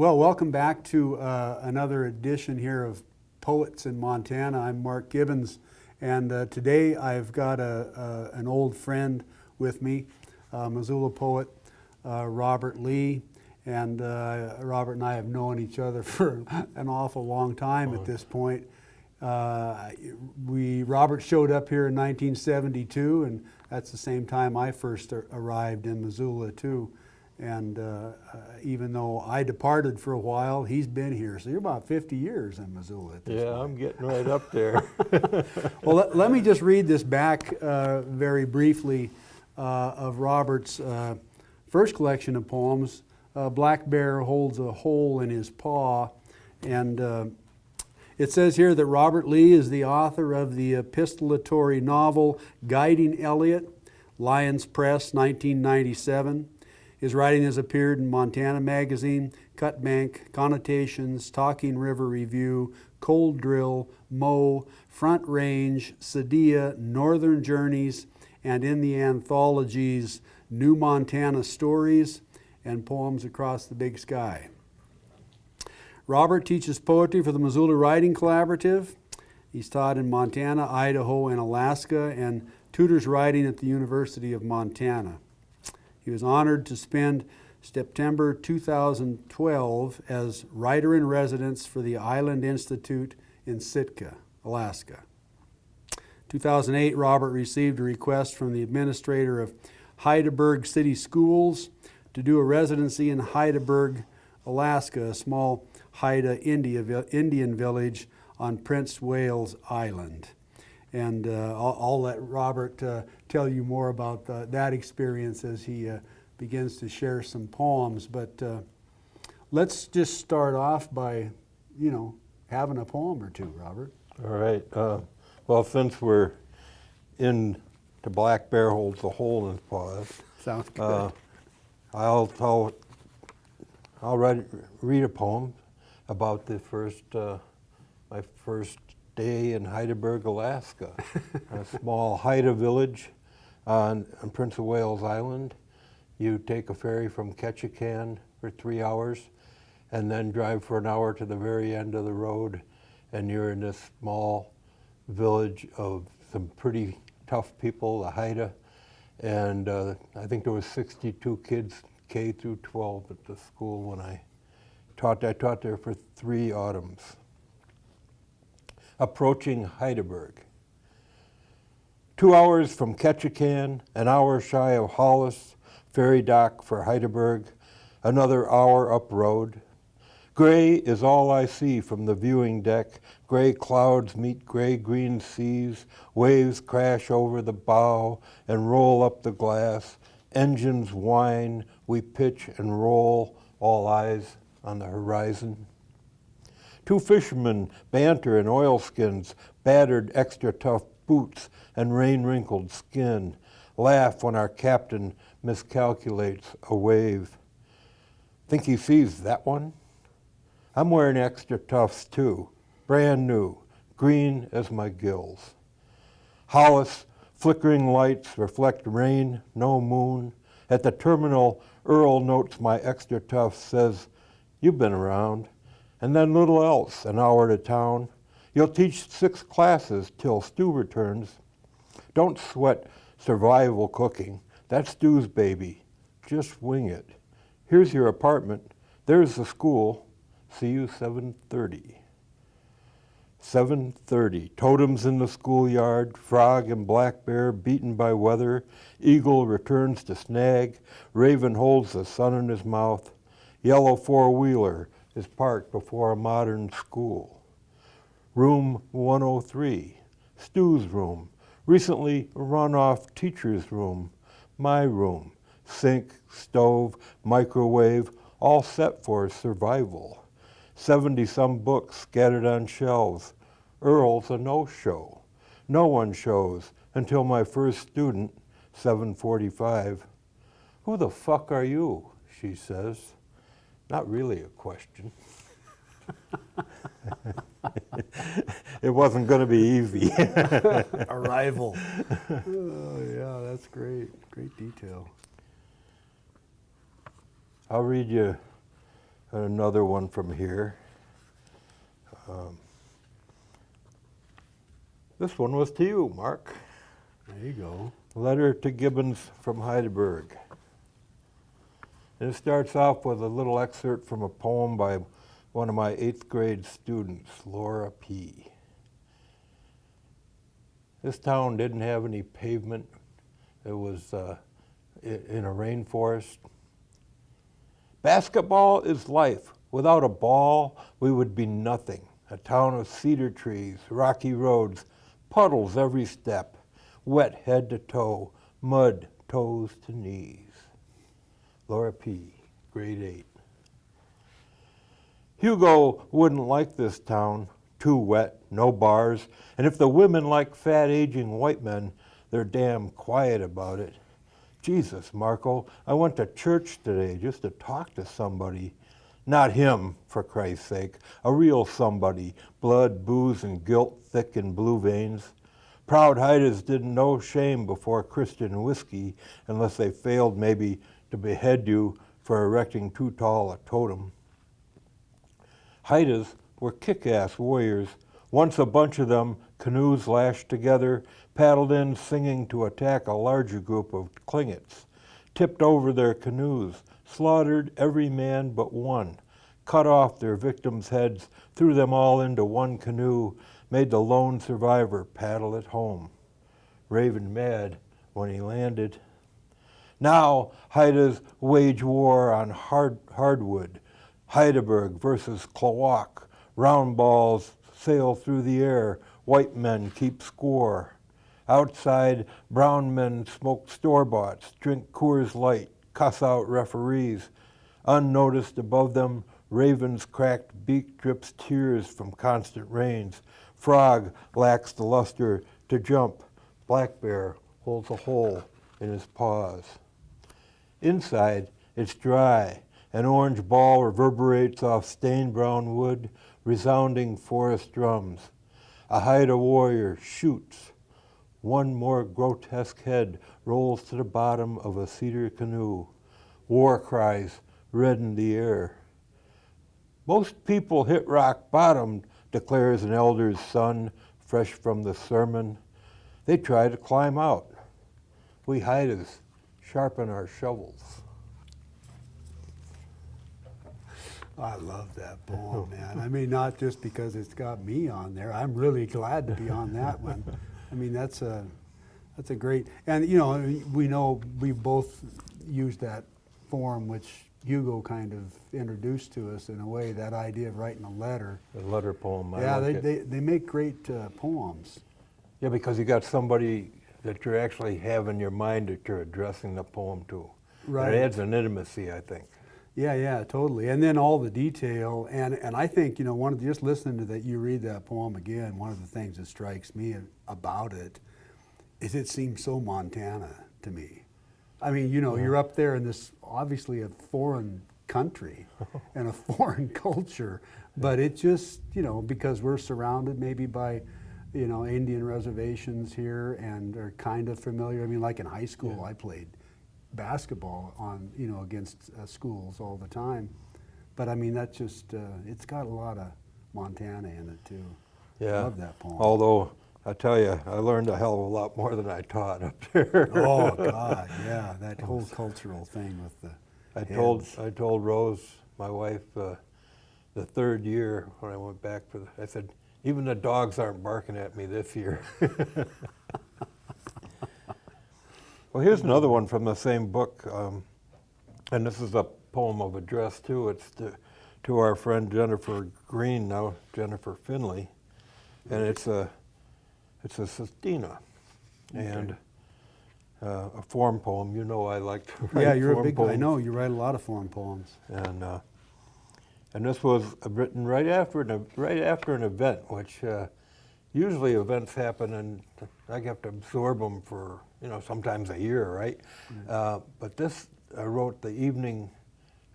Well, welcome back to another edition here of Poets in Montana. I'm Mark Gibbons, and today I've got an old friend with me, Missoula poet Robert Lee, and Robert and I have known each other for an awful long time at this point. Robert showed up here in 1972, and that's the same time I first arrived in Missoula too. And even though I departed for a while, he's been here. So you're about 50 years in Missoula at this point. I'm getting right up there. Well, let me just read this back very briefly of Robert's first collection of poems. Black Bear Holds a Hole in His Paw. And it says here that Robert Lee is the author of the epistolatory novel Guiding Elliot, Lyons Press, 1997. His writing has appeared in Montana Magazine, Cutbank, Connotations, Talking River Review, Cold Drill, Mo, Front Range, Sadia, Northern Journeys, and in the anthologies New Montana Stories and Poems Across the Big Sky. Robert teaches poetry for the Missoula Writing Collaborative. He's taught in Montana, Idaho, and Alaska, and tutors writing at the University of Montana. He was honored to spend September 2012 as writer-in-residence for the Island Institute in Sitka, Alaska. 2008, Robert received a request from the administrator of Heidelberg City Schools to do a residency in Heidelberg, Alaska, a small Haida Indian village on Prince Wales Island. And I'll let Robert tell you more about that experience as he begins to share some poems. But let's just start off by, having a poem or two, Robert. All right. Well, since we're in the Black Bear Holds a Hole in His Paw, Sounds good. I'll read a poem about my first day in Heidelberg, Alaska, a small Haida village on Prince of Wales Island. You take a ferry from Ketchikan for 3 hours and then drive for an hour to the very end of the road, and you're in this small village of some pretty tough people, the Haida, and I think there was 62 kids, K through 12 at the school when I taught there for 3 autumns. Approaching Heidelberg. 2 hours from Ketchikan, an hour shy of Hollis, ferry dock for Heidelberg, another hour up road. Gray is all I see from the viewing deck. Gray clouds meet gray-green seas. Waves crash over the bow and roll up the glass. Engines whine, we pitch and roll, all eyes on the horizon. 2 fishermen banter in oilskins, battered extra tough boots and rain-wrinkled skin, laugh when our captain miscalculates a wave. Think he sees that one? I'm wearing extra toughs too, brand new, green as my gills. Hollis, flickering lights reflect rain, no moon. At the terminal, Earl notes my extra tough, says, "You've been around." And then little else, an hour to town. You'll teach 6 classes till Stu returns. Don't sweat survival cooking. That's Stu's baby. Just wing it. Here's your apartment. There's the school. See you 7:30. 7:30. Totems in the schoolyard. Frog and black bear beaten by weather. Eagle returns to snag. Raven holds the sun in his mouth. Yellow four-wheeler is parked before a modern school. Room 103, Stu's room, recently run-off teacher's room, my room, sink, stove, microwave, all set for survival. 70-some books scattered on shelves. Earl's a no-show. No one shows until my first student, 7:45. "Who the fuck are you?" she says. Not really a question. It wasn't going to be easy. Arrival. Oh, yeah, that's great. Great detail. I'll read you another one from here. This one was to you, Mark. There you go. Letter to Gibbons from Heidelberg. And it starts off with a little excerpt from a poem by one of my 8th grade students, Laura P. This town didn't have any pavement. It was in a rainforest. Basketball is life. Without a ball, we would be nothing. A town of cedar trees, rocky roads, puddles every step, wet head to toe, mud toes to knees. Laura P., grade 8. Hugo wouldn't like this town. Too wet, no bars, and if the women like fat aging white men, they're damn quiet about it. Jesus, Marco, I went to church today just to talk to somebody. Not him, for Christ's sake, a real somebody, blood, booze, and guilt thick in blue veins. Proud Haidas didn't know shame before Christian whiskey unless they failed maybe to behead you for erecting too tall a totem. Haidas were kick-ass warriors. Once a bunch of them, canoes lashed together, paddled in singing to attack a larger group of Klingits, tipped over their canoes, slaughtered every man but one, cut off their victims' heads, threw them all into one canoe, made the lone survivor paddle it home. Raven mad when he landed. Now Haidas wage war on hardwood, Heidelberg versus Kloak. Round balls sail through the air, white men keep score. Outside, brown men smoke store-boughts, drink Coors Light, cuss out referees. Unnoticed above them, raven's cracked beak drips tears from constant rains. Frog lacks the luster to jump. Black bear holds a hole in his paws. Inside, it's dry. An orange ball reverberates off stained brown wood, resounding forest drums. A Haida warrior shoots. One more grotesque head rolls to the bottom of a cedar canoe. War cries redden the air. Most people hit rock bottom, declares an elder's son, fresh from the sermon. They try to climb out. We Haidas sharpen our shovels. I love that poem, man. I mean, not just because it's got me on there. I'm really glad to be on that one. I mean, that's a great, and you know we both used that form, which Hugo kind of introduced to us in a way, that idea of writing a letter. A letter poem. Yeah, they make great poems. Yeah, because you got somebody that you're actually have in your mind that you're addressing the poem to. Right. It adds an intimacy, I think. Yeah, totally. And then all the detail, and I think, just listening to that, you read that poem again, one of the things that strikes me about it is it seems so Montana to me. I mean, you're up there in this, obviously a foreign country and a foreign culture, but it just, because we're surrounded maybe by, Indian reservations here and are kind of familiar. I mean, like in high school, I played basketball on, against schools all the time. But I mean, that's just, it's got a lot of Montana in it too. Yeah. I love that poem. Although, I tell you, I learned a hell of a lot more than I taught up there. Oh God, yeah, that whole cultural thing with the I heads. told Rose, my wife, the third year when I went back I said, even the dogs aren't barking at me this year. Well, here's another one from the same book, and this is a poem of address too. It's to our friend Jennifer Greene, now Jennifer Finley, and it's a sestina, and a form poem. I like to write Yeah, you're form a big. poems. I know you write a lot of form poems. And this was written right after an event, which usually events happen and I have to absorb them for sometimes a year, right? But this I wrote the evening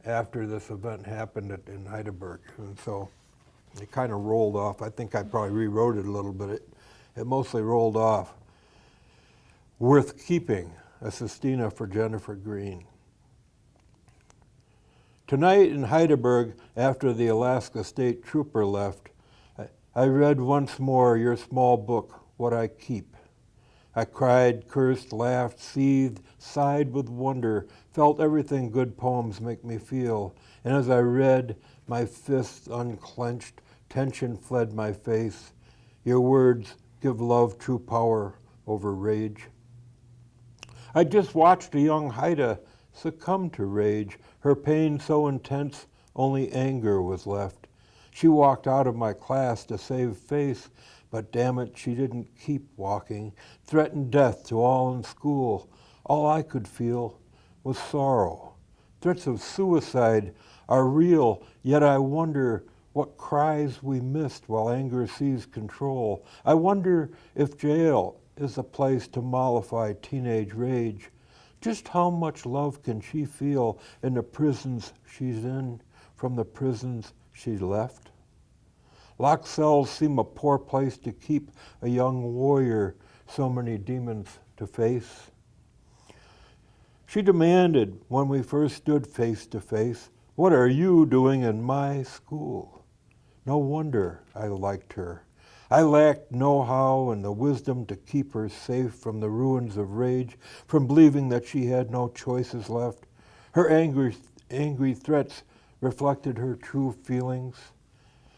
after this event happened in Heidelberg, and so it kind of rolled off. I think I probably rewrote it a little bit. It mostly rolled off. Worth keeping, a sestina for Jennifer Greene. Tonight in Heidelberg, after the Alaska State Trooper left, I read once more your small book, What I Keep. I cried, cursed, laughed, seethed, sighed with wonder, felt everything good poems make me feel. And as I read, my fists unclenched, tension fled my face. Your words give love true power over rage. I just watched a young Haida succumb to rage, her pain so intense only anger was left. She walked out of my class to save face, but damn it, she didn't keep walking, threatened death to all in school. All I could feel was sorrow. Threats of suicide are real, yet I wonder what cries we missed while anger seized control. I wonder if jail is a place to mollify teenage rage. Just how much love can she feel in the prisons she's in from the prisons she left? Locked cells seem a poor place to keep a young warrior, so many demons to face. She demanded when we first stood face to face, "What are you doing in my school?" No wonder I liked her. I lacked know-how and the wisdom to keep her safe from the ruins of rage, from believing that she had no choices left. Her angry threats reflected her true feelings.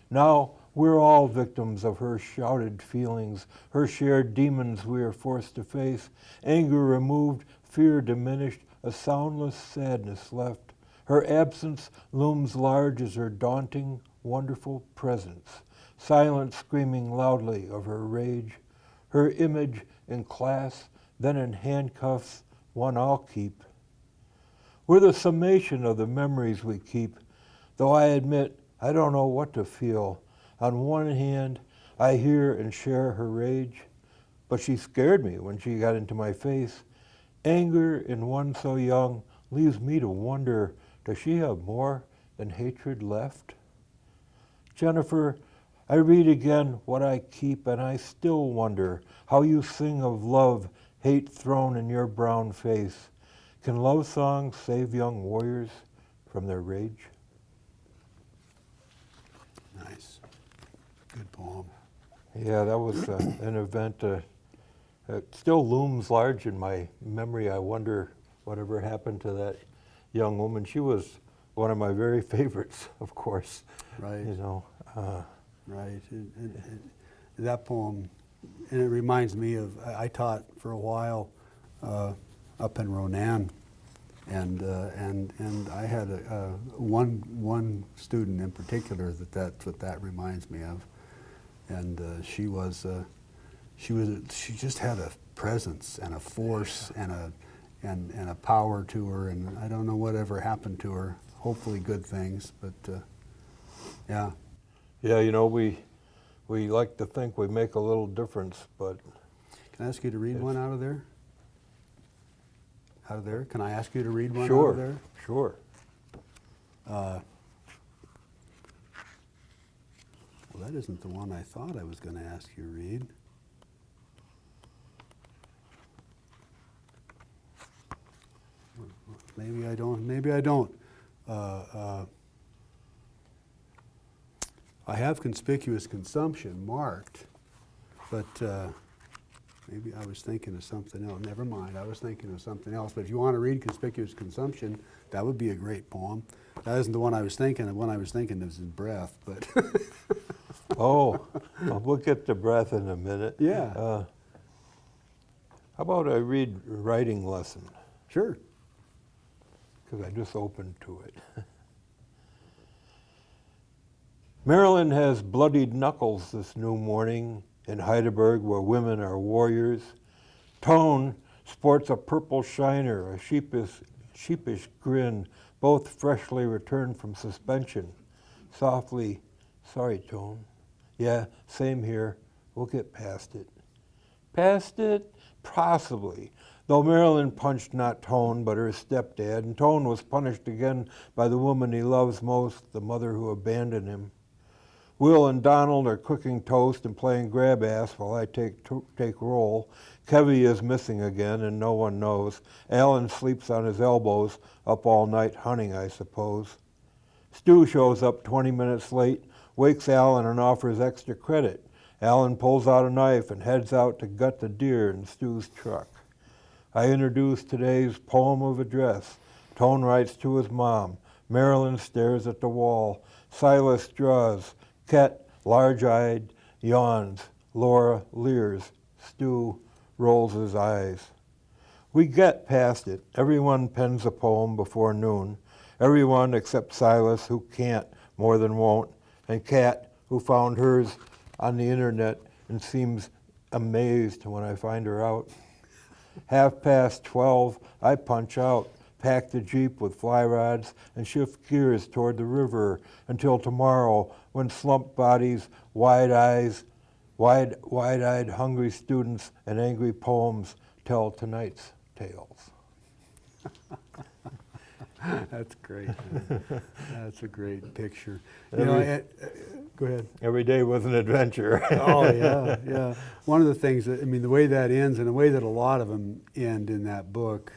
Now we're all victims of her shouted feelings, her shared demons we are forced to face. Anger removed, fear diminished, a soundless sadness left. Her absence looms large as her daunting, wonderful presence. Silence screaming loudly of her rage. Her image in class, then in handcuffs, one I'll keep. We're the summation of the memories we keep, though I admit I don't know what to feel. On one hand, I hear and share her rage, but she scared me when she got into my face. Anger in one so young leaves me to wonder, does she have more than hatred left? Jennifer, I read again What I Keep, and I still wonder how you sing of love, hate thrown in your brown face. Can love songs save young warriors from their rage? Nice. Good poem. Yeah, that was an event that still looms large in my memory. I wonder whatever happened to that young woman. She was one of my very favorites, of course. Right. You know. Right. That poem, and it reminds me of, I taught for a while up in Ronan, and I had one student in particular that's what that reminds me of, and she just had a presence and a force and a power to her, and I don't know whatever happened to her. Hopefully good things, but yeah. Yeah, you know, we like to think we make a little difference, but... Can I ask you to read one out of there? Out of there? Can I ask you to read one Sure, out of there? Sure. Well, that isn't the one I thought I was going to ask you to read. Maybe I don't. Maybe I don't. I have conspicuous consumption marked, but maybe I was thinking of something else. Never mind, I was thinking of something else. But if you want to read conspicuous consumption, that would be a great poem. That isn't the one I was thinking. The one I was thinking of is in breath, but... Oh, we'll get to breath in a minute. Yeah. How about I read Writing Lesson? Sure. Because I just opened to it. Maryland has bloodied knuckles this new morning in Heidelberg, where women are warriors. Tone sports a purple shiner, a sheepish grin, both freshly returned from suspension. Softly, "Sorry, Tone." "Yeah, same here. We'll get past it." Past it? Possibly. Though Marilyn punched not Tone, but her stepdad, and Tone was punished again by the woman he loves most, the mother who abandoned him. Will and Donald are cooking toast and playing grab ass while I take roll. Kevy is missing again, and no one knows. Alan sleeps on his elbows, up all night hunting, I suppose. Stu shows up 20 minutes late, wakes Alan and offers extra credit. Alan pulls out a knife and heads out to gut the deer in Stu's truck. I introduce today's poem of address. Tone writes to his mom. Marilyn stares at the wall. Silas draws. Ket, large-eyed, yawns. Laura leers. Stu rolls his eyes. We get past it. Everyone pens a poem before noon. Everyone except Silas, who can't more than won't, and Kat, who found hers on the internet and seems amazed when I find her out. 12:30, I punch out, pack the Jeep with fly rods, and shift gears toward the river until tomorrow, when slumped bodies, wide-eyed, hungry students, and angry poems tell tonight's tales. That's great. That's a great picture. Go ahead. Every day was an adventure. Oh, yeah. One of the things that, the way that ends and the way that a lot of them end in that book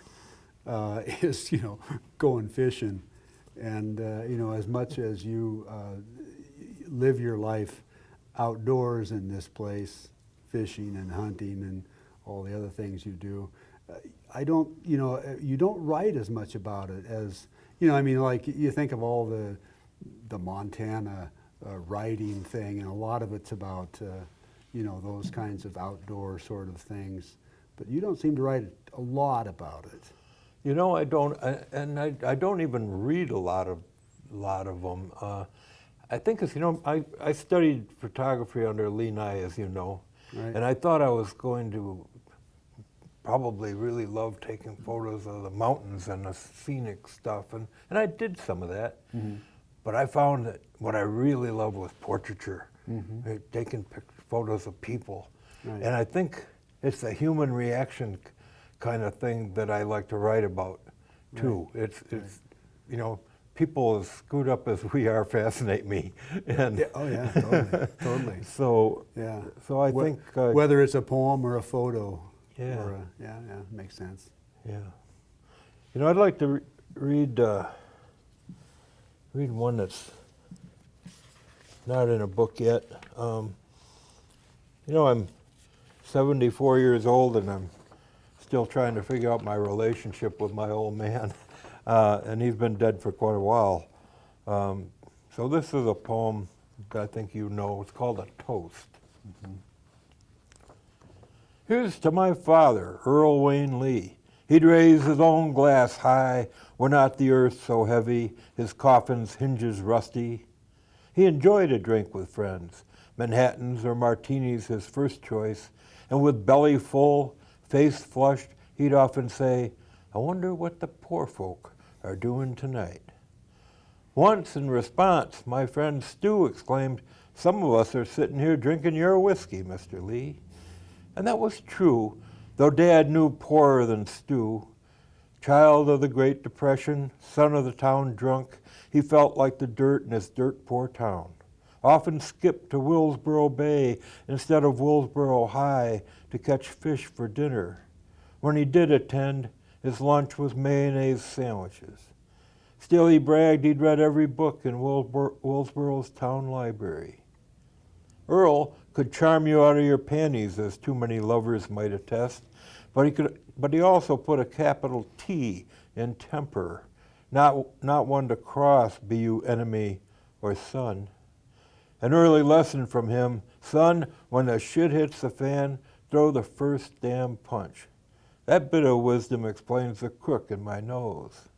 is, going fishing. And, as much as you live your life outdoors in this place, fishing and hunting and all the other things you do, you don't write as much about it as, like you think of all the Montana writing thing, and a lot of it's about, those kinds of outdoor sort of things. But you don't seem to write a lot about it. I don't, and I don't even read a lot of them. I think it's, I studied photography under Lee Nye, as you know, right. And I thought I was going to probably really love taking photos of the mountains and the scenic stuff, and I did some of that. Mm-hmm. But I found that what I really loved was portraiture, taking photos of people. Right. And I think it's a human reaction kind of thing that I like to write about, too. Right. It's people as screwed up as we are fascinate me. And totally. So I think... whether it's a poem or a photo. Yeah. Makes sense. Yeah. I'd like to read one that's not in a book yet. I'm 74 years old and I'm still trying to figure out my relationship with my old man. And he's been dead for quite a while. So this is a poem that I think you know. It's called A Toast. Mm-hmm. Here's to my father, Earl Wayne Lee. He'd raise his own glass high, were not the earth so heavy, his coffin's hinges rusty. He enjoyed a drink with friends, Manhattans or martinis his first choice, and with belly full, face flushed, he'd often say, I wonder what the poor folk are doing tonight. Once in response, my friend Stu exclaimed, some of us are sitting here drinking your whiskey, Mr. Lee. And that was true, though Dad knew poorer than Stu. Child of the Great Depression, son of the town drunk, he felt like the dirt in his dirt-poor town. Often skipped to Willsboro Bay instead of Willsboro High to catch fish for dinner. When he did attend, his lunch was mayonnaise sandwiches. Still, he bragged he'd read every book in Willsboro's town library. Earl could charm you out of your panties, as too many lovers might attest, but he also put a capital T in temper, not one to cross, be you enemy or son. An early lesson from him, son, when the shit hits the fan, throw the first damn punch. That bit of wisdom explains the crook in my nose.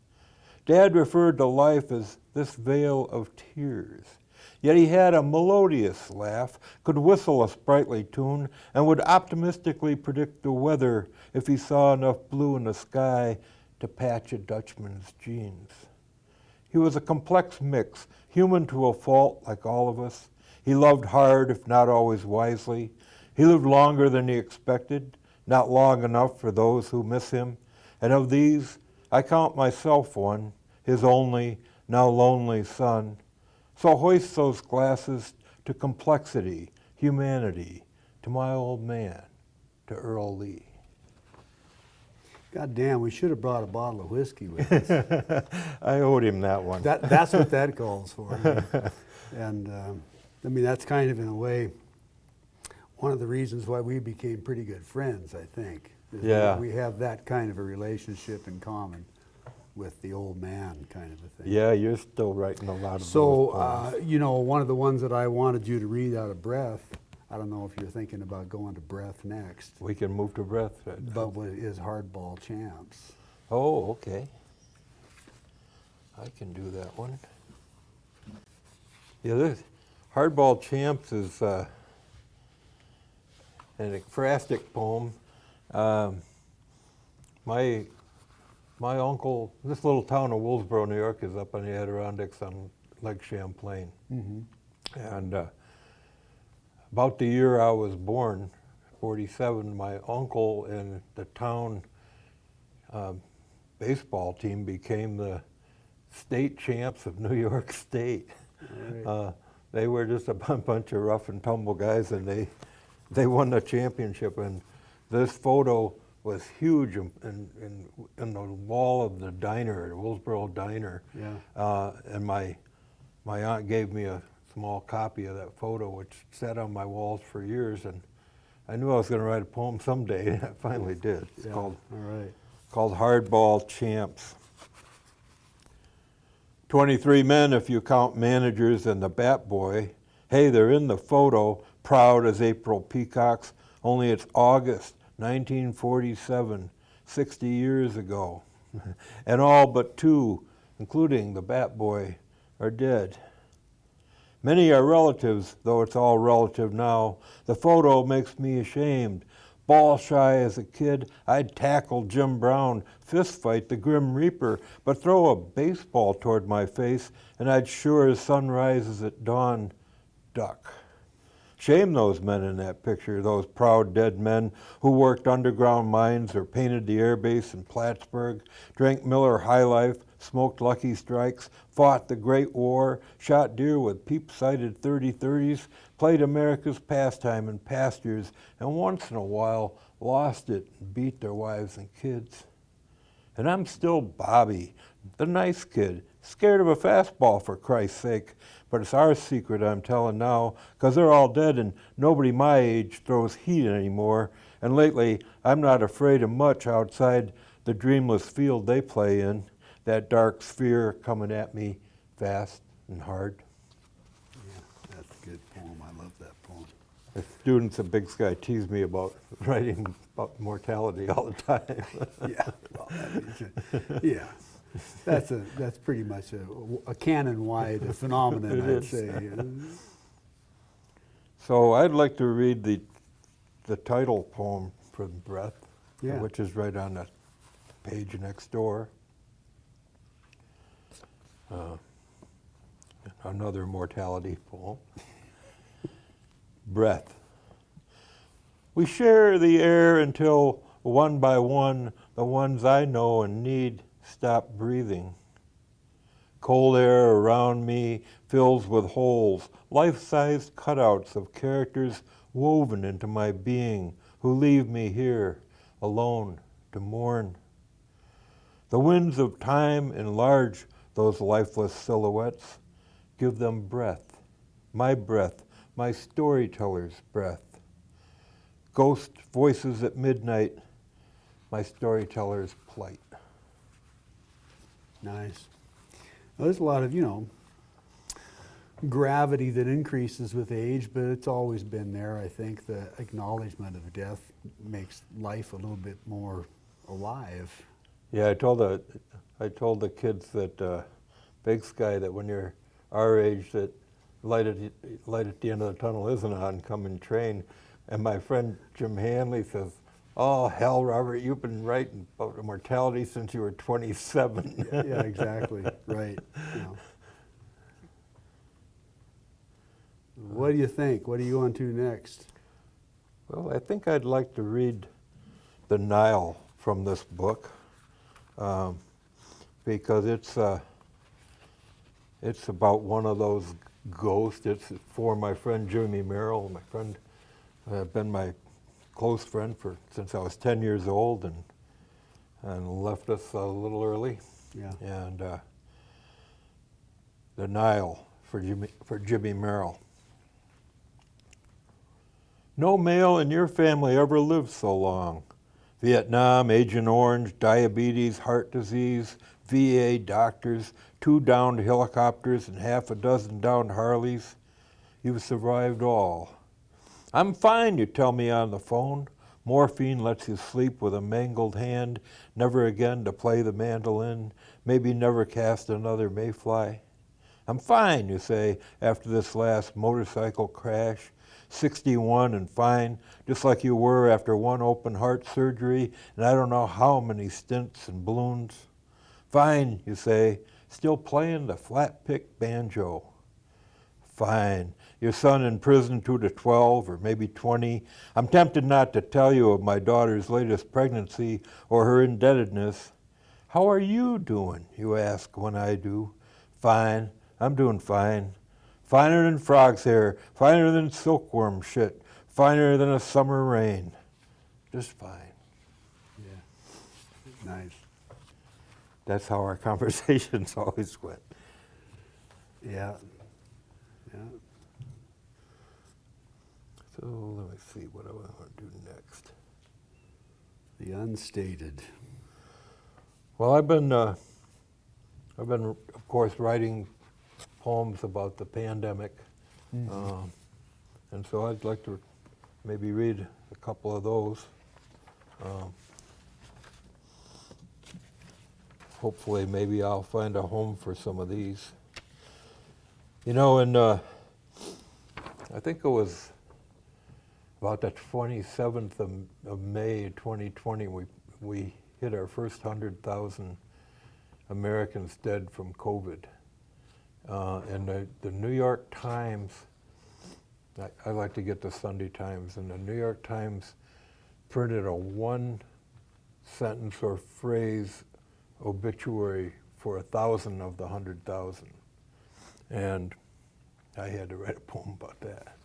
Dad referred to life as this vale of tears. Yet he had a melodious laugh, could whistle a sprightly tune, and would optimistically predict the weather if he saw enough blue in the sky to patch a Dutchman's jeans. He was a complex mix, human to a fault like all of us. He loved hard, if not always wisely. He lived longer than he expected, not long enough for those who miss him. And of these, I count myself one, his only, now lonely son. So hoist those glasses to complexity, humanity, to my old man, to Earl Lee. God damn, we should have brought a bottle of whiskey with us. I owed him that one. That's what that calls for. And I mean, that's kind of, in a way, one of the reasons why we became pretty good friends, I think. Is Yeah. We have that kind of a relationship in common with the old man kind of a thing. Yeah, you're still writing a lot of those So, poems. you know, one of the ones that I wanted you to read out of Breath, I don't know if you're thinking about going to Breath next, We can move to Breath. but is Hardball Champs. Oh, okay. I can do that one. Yeah, this Hardball Champs is an ekphrastic poem. My uncle, this little town of Woolsboro, New York, is up on the Adirondacks on Lake Champlain. And about the year I was born, 47, my uncle and the town baseball team became the state champs of New York State. Right. They were just a bunch of rough and tumble guys, and they won the championship. And this photo was huge in the wall of the diner, the Woolsboro Diner. Yeah. And my aunt gave me a small copy of that photo, which sat on my walls for years. And I knew I was going to write a poem someday, and I finally did. It's Yeah. called All right. Hardball Champs. 23 men if you count managers and the bat boy. Hey, they're in the photo, proud as April peacocks, only it's August 1947, 60 years ago. And all but two, including the bat boy, are dead. Many are relatives, though it's all relative now. The photo makes me ashamed. Ball shy as a kid, I'd tackle Jim Brown, fist fight the Grim Reaper, but throw a baseball toward my face, and I'd sure as sun rises at dawn, duck. Shame those men in that picture, those proud dead men who worked underground mines or painted the airbase in Plattsburgh, drank Miller High Life, smoked Lucky Strikes, fought the Great War, shot deer with peep-sighted 30-30s, played America's pastime in pastures, and once in a while lost it and beat their wives and kids. And I'm still Bobby, the nice kid, scared of a fastball for Christ's sake. But it's our secret I'm telling now, 'cause they're all dead and nobody my age throws heat anymore. And lately, I'm not afraid of much outside the dreamless field they play in, that dark sphere coming at me fast and hard. Yeah, that's a good poem. I love that poem. The students at Big Sky tease me about writing about mortality all the time. Yeah, well, that means yeah. That's pretty much a canon-wide phenomenon, It I'd is. say. So I'd like to read the title poem for Breath, Yeah. which is right on the page next door. Another mortality poem. Breath. We share the air until one by one, the ones I know and need stop breathing. Cold air around me fills with holes, life-sized cutouts of characters woven into my being who leave me here, alone, to mourn. The winds of time enlarge those lifeless silhouettes, give them breath, my storyteller's breath. Ghost voices at midnight, my storyteller's plight. Nice. Well, there's a lot of, gravity that increases with age, but it's always been there. I think the acknowledgement of death makes life a little bit more alive. Yeah, I told the kids that Big Sky that when you're our age, that light at the end of the tunnel isn't an oncoming train. And my friend Jim Hanley says, "Oh hell, Robert, you've been writing about immortality since you were 27." Yeah, exactly. Right. What do you think? What are you on to next? Well, I think I'd like to read the Nile from this book because it's about one of those ghosts. It's for my friend Jimmy Merrill. My friend, been my close friend since I was 10 years old, and and left us a little early. Yeah. And The Nile for Jimmy Merrill. No male in your family ever lived so long. Vietnam, Agent Orange, diabetes, heart disease, VA doctors, 2 downed helicopters and half a dozen downed Harleys. You've survived all. I'm fine, you tell me on the phone. Morphine lets you sleep with a mangled hand, never again to play the mandolin, maybe never cast another mayfly. I'm fine, you say, after this last motorcycle crash, 61 and fine, just like you were after one open heart surgery and I don't know how many stents and balloons. Fine, you say, still playing the flat-pick banjo. Fine, your son in prison 2 to 12 or maybe 20. I'm tempted not to tell you of my daughter's latest pregnancy or her indebtedness. How are you doing, you ask when I do. Fine, I'm doing fine. Finer than frog's hair, finer than silkworm shit, finer than a summer rain. Just fine. Yeah. Nice. That's how our conversations always went. Yeah. Yeah. So let me see what I want to do next. The unstated. Well, I've been, of course, writing poems about the pandemic, and so I'd like to maybe read a couple of those. Hopefully, maybe I'll find a home for some of these. You know, I think it was about the 27th of May 2020, we hit our first 100,000 Americans dead from COVID. And the New York Times, I like to get the Sunday Times, and the New York Times printed a 1-sentence or phrase obituary for 1,000 of the 100,000. And I had to write a poem about that.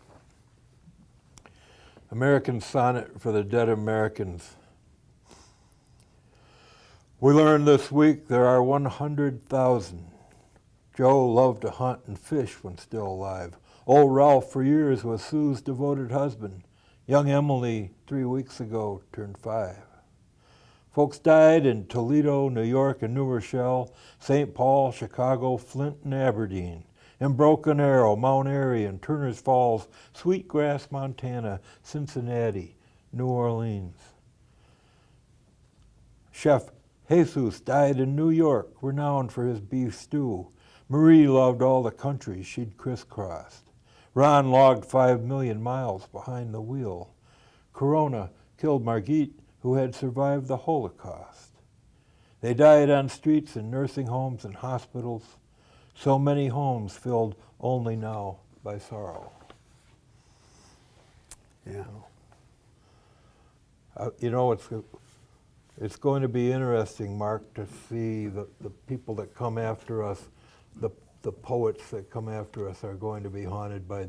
American Sonnet for the Dead Americans. We learned this week there are 100,000. Joe loved to hunt and fish when still alive. Old Ralph for years was Sue's devoted husband. Young Emily 3 weeks ago turned 5. Folks died in Toledo, New York, and New Rochelle, St. Paul, Chicago, Flint, and Aberdeen. In Broken Arrow, Mount Airy, and Turner's Falls, Sweetgrass, Montana, Cincinnati, New Orleans. Chef Jesus died in New York, renowned for his beef stew. Marie loved all the countries she'd crisscrossed. Ron logged 5 million miles behind the wheel. Corona killed Margit, who had survived the Holocaust. They died on streets and nursing homes and hospitals. So many homes filled only now by sorrow. Yeah. You know, it's going to be interesting, Mark, to see the people that come after us, the poets that come after us are going to be haunted by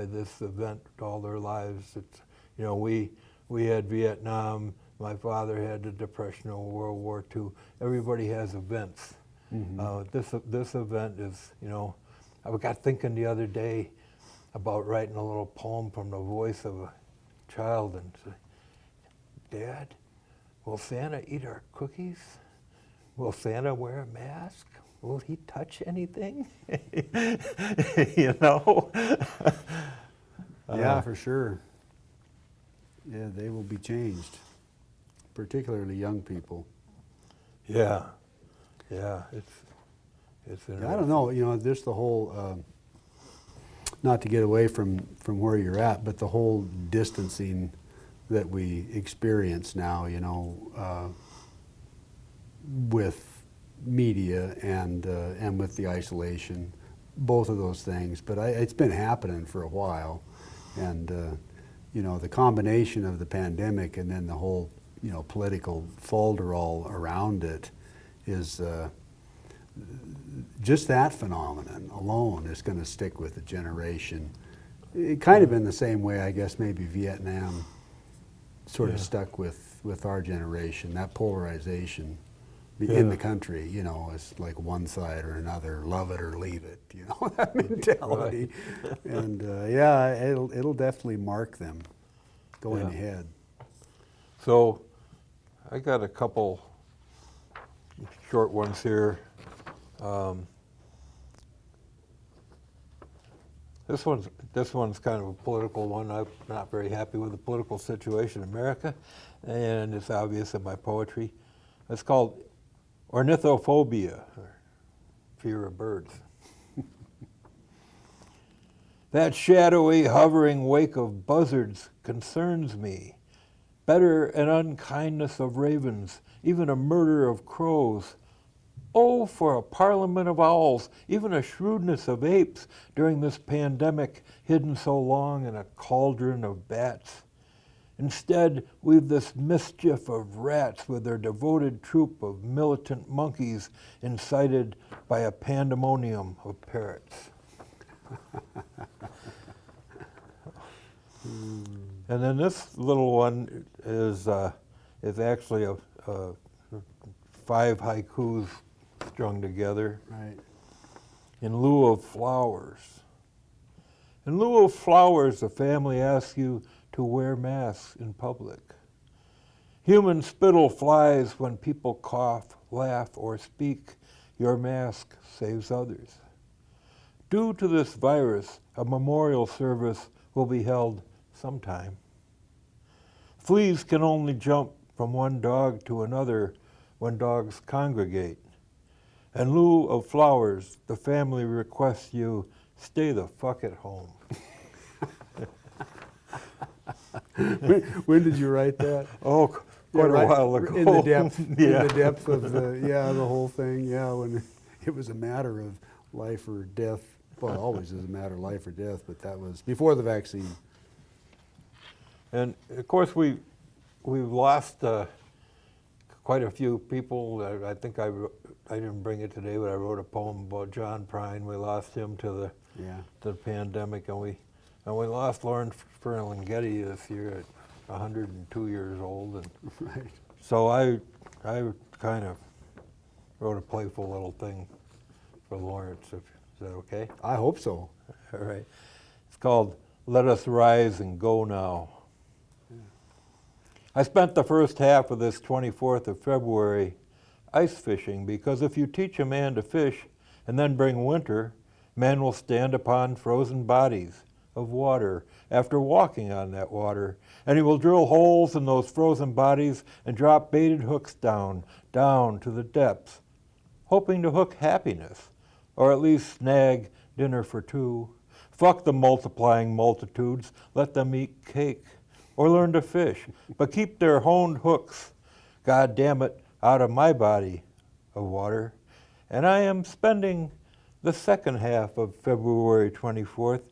this event all their lives. It's, you know, we had Vietnam, my father had the Depression or World War II. Everybody has events. Mm-hmm. This event is, you know, I got thinking the other day about writing a little poem from the voice of a child and say, Dad, will Santa eat our cookies? Will Santa wear a mask? Will he touch anything? You know? Yeah, for sure. Yeah, they will be changed, particularly young people. Yeah, it's interesting. I don't know, you know, just the whole, not to get away from where you're at, but the whole distancing that we experience now, you know, with media and with the isolation, both of those things. But it's been happening for a while, and you know, the combination of the pandemic and then the whole, you know, political folderol around it is just that phenomenon alone is going to stick with a generation. It kind of in the same way, I guess, maybe Vietnam sort of stuck with with our generation, that polarization Yeah. in the country, it's like one side or another, love it or leave it, that mentality. And yeah, it'll definitely mark them going Yeah. ahead. So I got a couple short ones here. This one's kind of a political one. I'm not very happy with the political situation in America, and it's obvious in my poetry. It's called ornithophobia, or fear of birds. That shadowy, hovering wake of buzzards concerns me. Better an unkindness of ravens, even a murder of crows. Oh, for a parliament of owls, even a shrewdness of apes during this pandemic hidden so long in a cauldron of bats. Instead, we've this mischief of rats with their devoted troop of militant monkeys incited by a pandemonium of parrots. And then this little one is actually a 5 haikus strung together. Right. In lieu of flowers. In lieu of flowers, the family asks you to wear masks in public. Human spittle flies when people cough, laugh, or speak. Your mask saves others. Due to this virus, a memorial service will be held sometime. Fleas can only jump from one dog to another when dogs congregate. In lieu of flowers, the family requests you stay the fuck at home. When did you write that? Oh, quite Yeah, a while ago. In the depth, Yeah. in the depth of the whole thing. Yeah, when it was a matter of life or death. Well, it always is a matter of life or death, but that was before the vaccine. And of course, we've lost quite a few people. I think I didn't bring it today, but I wrote a poem about John Prine. We lost him to the pandemic, and we lost Lawrence Ferlinghetti this year at 102 years old. And Right. so I kind of wrote a playful little thing for Lawrence. Is that okay? I hope so. All right. It's called Let Us Rise and Go Now. I spent the first half of this 24th of February ice fishing, because if you teach a man to fish and then bring winter, man will stand upon frozen bodies of water after walking on that water, and he will drill holes in those frozen bodies and drop baited hooks down to the depths, hoping to hook happiness, or at least snag dinner for two. Fuck the multiplying multitudes, let them eat cake, or learn to fish, but keep their honed hooks, God damn it, out of my body of water. And I am spending the second half of February 24th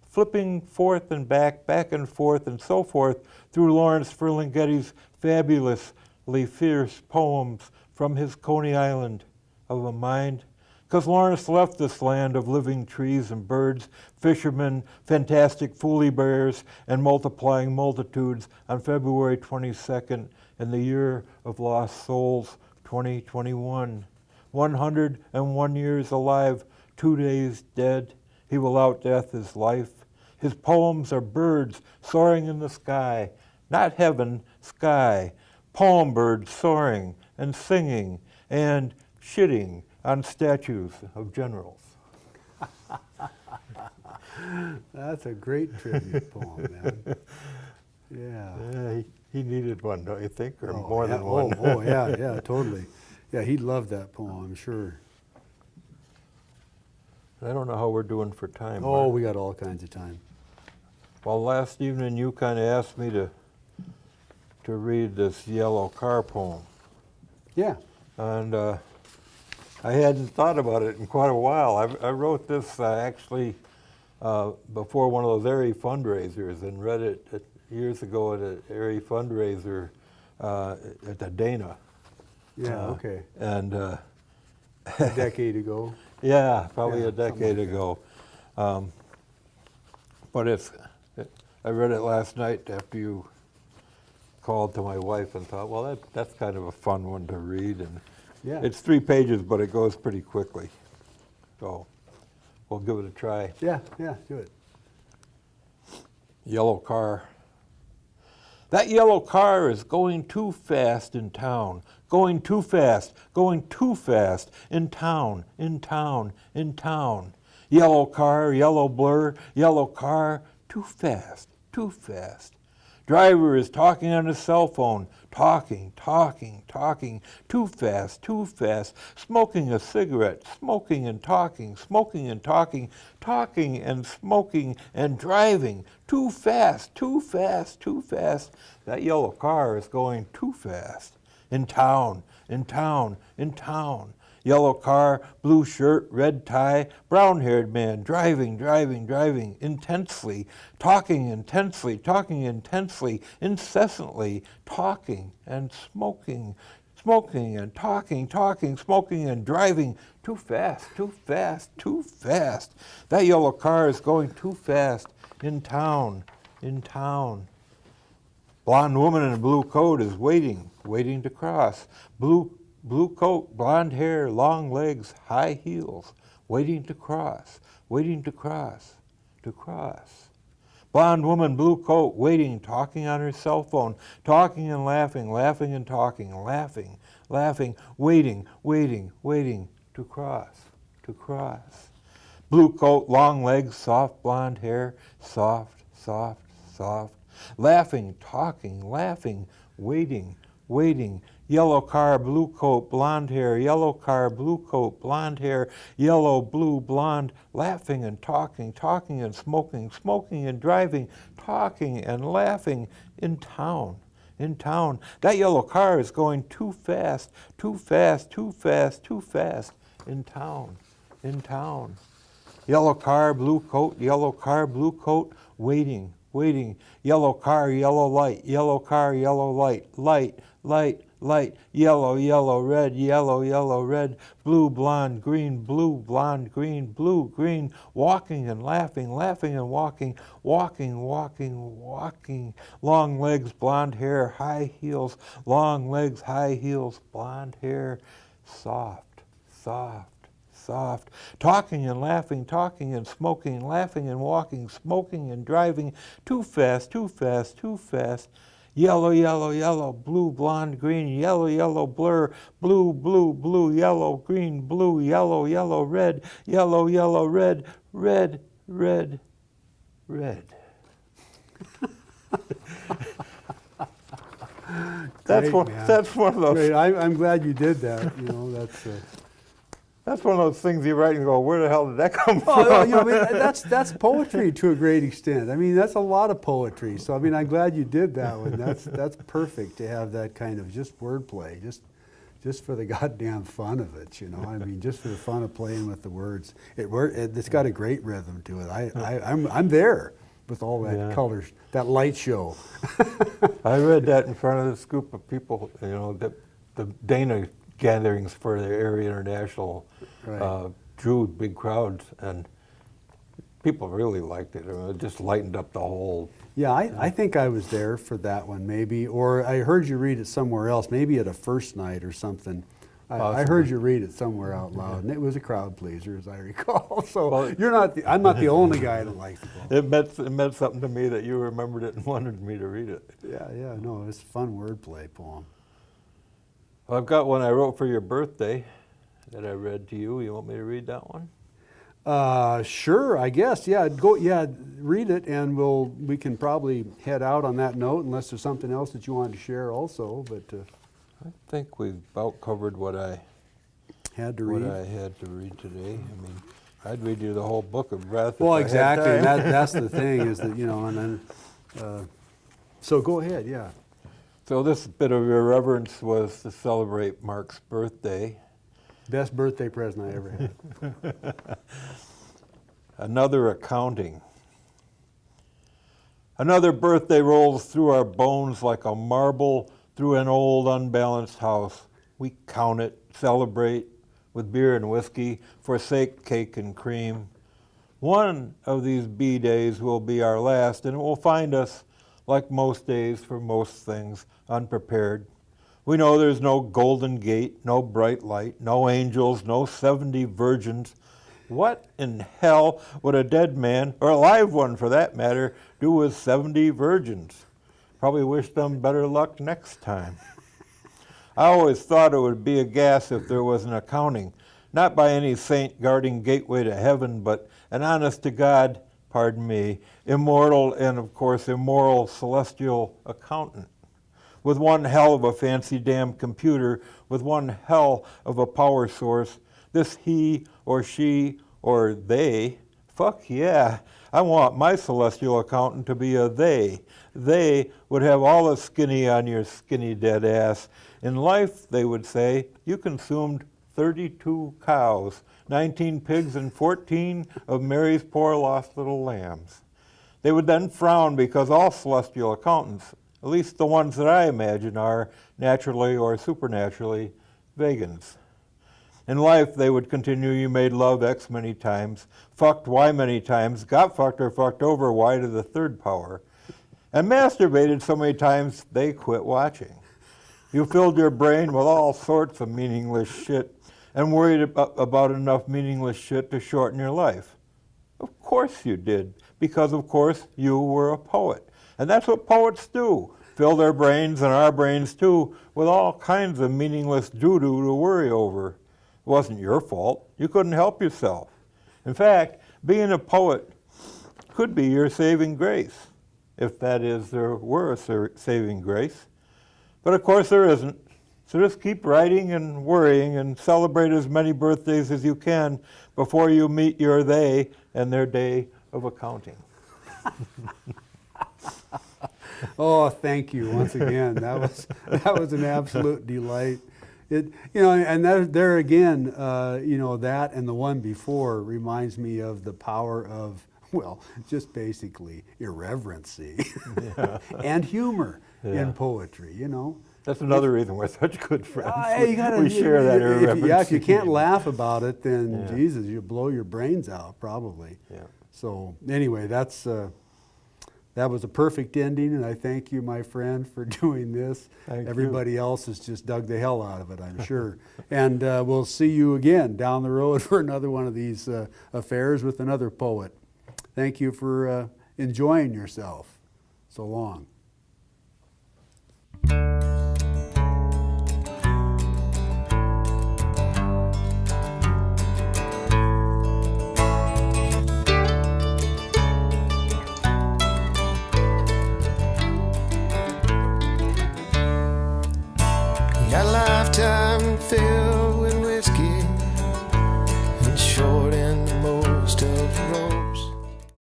flipping forth and back and forth and so forth through Lawrence Ferlinghetti's fabulously fierce poems from his Coney Island of a mind. Because Lawrence left this land of living trees and birds, fishermen, fantastic foolie bears, and multiplying multitudes on February 22nd in the year of lost souls, 2021. 101 years alive, 2 days dead. He will outdeath his life. His poems are birds soaring in the sky, not heaven, sky. Poem birds soaring and singing and shitting on statues of generals. That's a great tribute poem, man. Yeah. He needed one, don't you think, or Oh, more yeah. than one? Oh, yeah, totally. Yeah, he loved that poem, I'm sure. I don't know how we're doing for time. Oh, Mark. we got all kinds of time. Well, last evening you kind of asked me to read this Yellow Car poem, Yeah. and I hadn't thought about it in quite a while. I wrote this actually before one of those Airy fundraisers, and read it years ago at an Airy fundraiser at the Dana. Yeah, okay. And A decade ago. yeah, probably Yeah, a decade something ago. But I read it last night after you called to my wife and thought, well, that's kind of a fun one to read. And Yeah. it's 3 pages, but it goes pretty quickly. So we'll give it a try. Yeah, do it. Yellow car. That yellow car is going too fast in town. Going too fast, going too fast in town, in town, in town. Yellow car, yellow blur, yellow car, too fast, too fast. Driver is talking on his cell phone, talking, too fast, smoking a cigarette, smoking and talking, talking and smoking and driving, too fast. That yellow car is going too fast. In town. Yellow car, blue shirt, red tie, brown-haired man, driving, intensely, talking intensely, incessantly, talking and smoking and talking, smoking and driving, too fast. That yellow car is going too fast, in town. Blonde woman in a blue coat is waiting to cross. Blue coat, blonde hair, long legs, high heels, waiting to cross. Blonde woman, blue coat, waiting, talking on her cell phone, talking and laughing and talking, laughing, waiting, to cross. Blue coat, long legs, soft blonde hair, soft. Laughing, talking, waiting. Yellow car, blue coat, blonde hair, yellow car, blue coat, blonde hair, yellow, blue, blonde, laughing and talking and smoking and driving, talking and laughing in town. That yellow car is going too fast, in town. Yellow car, blue coat, waiting. Yellow car, yellow light, light, yellow, red, blue, blonde, green, green, walking and laughing and walking, long legs, blonde hair, high heels, blonde hair, soft, talking and laughing, talking and smoking, laughing and walking, smoking and driving, too fast, yellow, blue, blonde, green, yellow, blur, blue, yellow, green, blue, yellow, red, red. That's one of those. Great. I'm glad you did that. That's one of those things you write and go, where the hell did that come from? That's poetry to a great extent. I mean, that's a lot of poetry. So I'm glad you did that one. That's perfect to have that kind of just wordplay, just for the goddamn fun of it. Just for the fun of playing with the words. It's got a great rhythm to it. I'm there with all that colors, that light show. I read that in front of this group of people. The Dana gatherings for the area international drew big crowds, and people really liked it. It just lightened up the whole. Yeah, I think I was there for that one, maybe, or I heard you read it somewhere else, maybe at a first night or something. I heard you read it somewhere out loud, and it was a crowd pleaser, as I recall. So I'm not the only guy that likes it. It meant something to me that you remembered it and wanted me to read it. Yeah, no, it's a fun wordplay poem. Well, I've got one I wrote for your birthday that I read to you. You want me to read that one? Sure, I guess. Yeah, read it, and we can probably head out on that note, unless there's something else that you wanted to share also. But I think we've about covered what I had to read. What I had to read today. I'd read you the whole book of breath. Well, if exactly. I had time. That's the thing is that and then. So go ahead. Yeah. So this bit of irreverence was to celebrate Mark's birthday. Best birthday present I ever had. Another accounting. Another birthday rolls through our bones like a marble through an old unbalanced house. We count it, celebrate with beer and whiskey, forsake cake and cream. One of these B-days will be our last, and it will find us like most days for most things, unprepared. We know there's no golden gate, no bright light, no angels, no 70 virgins. What in hell would a dead man, or a live one for that matter, do with 70 virgins? Probably wish them better luck next time. I always thought it would be a gas if there was an accounting, not by any saint guarding gateway to heaven, but an honest to God, pardon me, immortal and of course immoral celestial accountant. With one hell of a fancy damn computer, with one hell of a power source, this he or she or they, fuck yeah, I want my celestial accountant to be a they. They would have all the skinny on your skinny dead ass. In life, they would say, you consumed 32 cows, 19 pigs, and 14 of Mary's poor lost little lambs. They would then frown because all celestial accountants, at least the ones that I imagine, are naturally or supernaturally vegans. In life, they would continue, you made love X many times, fucked Y many times, got fucked or fucked over Y to the third power, and masturbated so many times they quit watching. You filled your brain with all sorts of meaningless shit and worried about enough meaningless shit to shorten your life. Of course you did, because of course you were a poet. And that's what poets do, fill their brains, and our brains too, with all kinds of meaningless doo-doo to worry over. It wasn't your fault. You couldn't help yourself. In fact, being a poet could be your saving grace, if that is, there were a saving grace. But of course there isn't. So just keep writing and worrying and celebrate as many birthdays as you can before you meet your they and their day of accounting. Oh, thank you once again. That was an absolute delight. And there again, that and the one before reminds me of the power of, well, just basically irreverency and humor in poetry. That's another reason we're such good friends. We share that irreverence. If you can't laugh about it, then Jesus, you blow your brains out probably. Yeah. So anyway, that was a perfect ending, and I thank you, my friend, for doing this. Everybody else has just dug the hell out of it, I'm sure. And we'll see you again down the road for another one of these affairs with another poet. Thank you for enjoying yourself. So long.